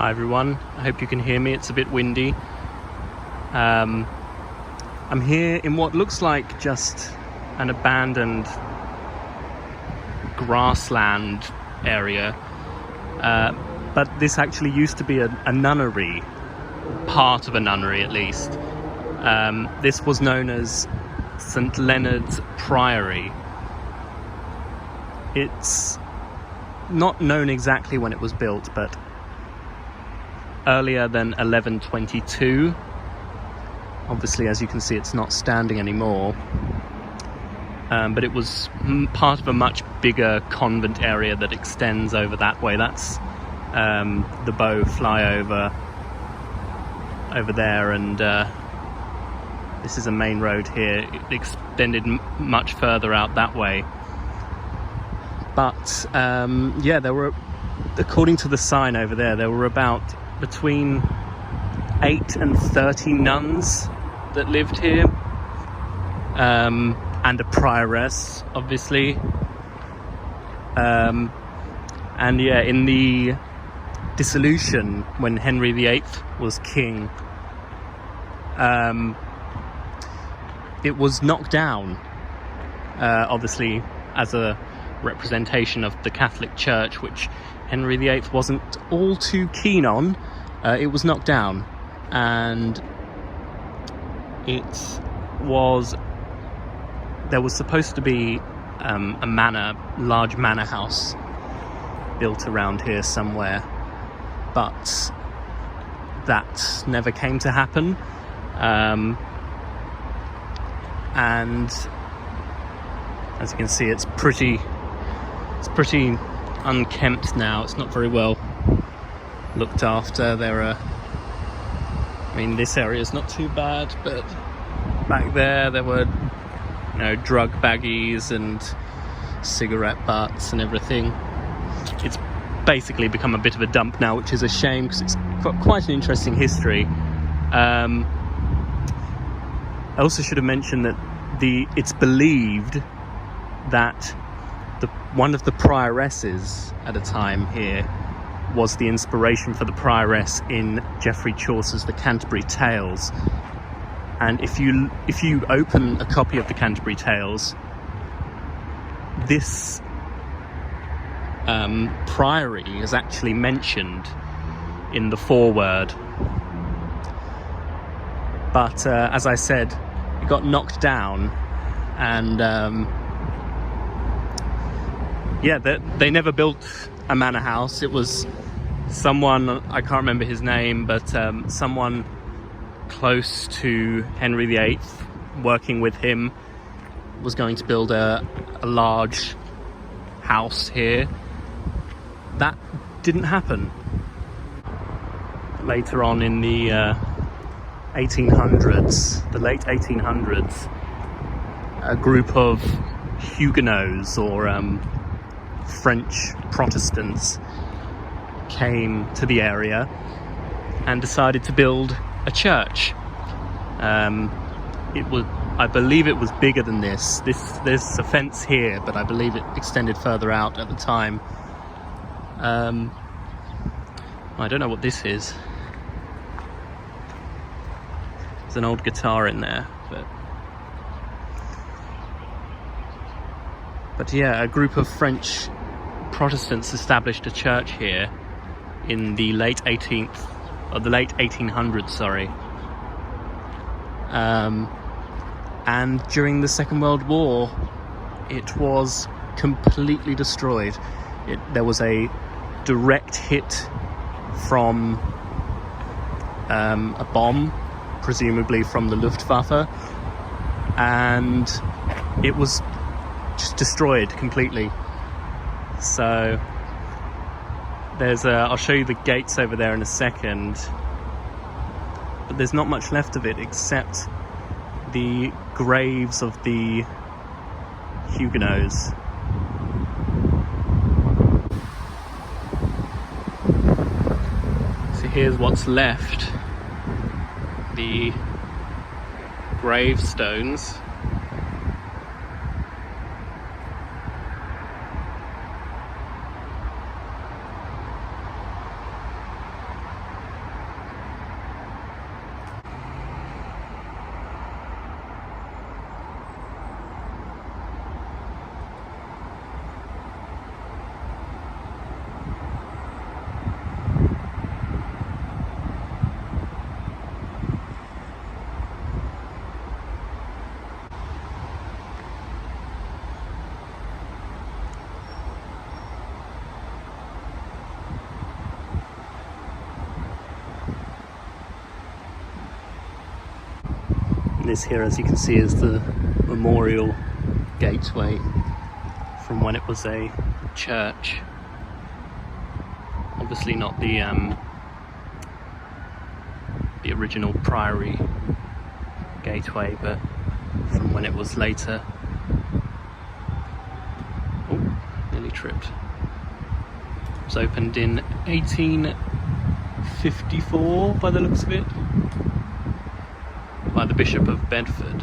Hi everyone, I hope you can hear me. It's a bit windy. I'm here in what looks like just an abandoned grassland area, but this actually used to be a nunnery, part of a nunnery at least. This was known as St. Leonard's Priory. It's not known exactly when it was built, but earlier than 1122. Obviously, as you can see, it's not standing anymore. But it was part of a much bigger convent area that extends over that way. That's the Bow flyover over there, and this is a main road here. It extended much further out that way. But yeah, there were, according to the sign over there, there were about between 8 and 30 nuns that lived here, and a prioress, obviously. And yeah, in the dissolution, when Henry VIII was king, it was knocked down, obviously as a representation of the Catholic Church, which Henry VIII wasn't all too keen on. It was knocked down, and there was supposed to be a large manor house built around here somewhere, but that never came to happen. And as you can see, it's pretty unkempt now. It's not very well looked after. This area is not too bad, but back there were, drug baggies and cigarette butts and everything. It's basically become a bit of a dump now, which is a shame because it's got quite an interesting history. I also should have mentioned that it's believed that one of the prioresses at a time here was the inspiration for the prioress in Geoffrey Chaucer's The Canterbury Tales. And if you open a copy of The Canterbury Tales, this priory is actually mentioned in the foreword. But as I said, it got knocked down, and yeah, they never built a manor house. It was someone, I can't remember his name, but someone close to Henry VIII, working with him, was going to build a large house here. That didn't happen. Later on in the 1800s, the late 1800s, a group of Huguenots, or French Protestants, came to the area and decided to build a church. I believe it was bigger than this. There's a fence here, but I believe it extended further out at the time. I don't know what this is. There's an old guitar in there, but yeah, a group of French Protestants established a church here in the late 1800s, sorry. And during the Second World War, it was completely destroyed. There was a direct hit from a bomb, presumably from the Luftwaffe, and it was just destroyed completely. So I'll show you the gates over there in a second, but there's not much left of it except the graves of the Huguenots. So here's what's left. The gravestones. this here, as you can see, is the memorial gateway from when it was a church. Obviously not the original Priory gateway, but from when it was later. Oh, nearly tripped. It was opened in 1854 by the looks of it, by the Bishop of Bedford.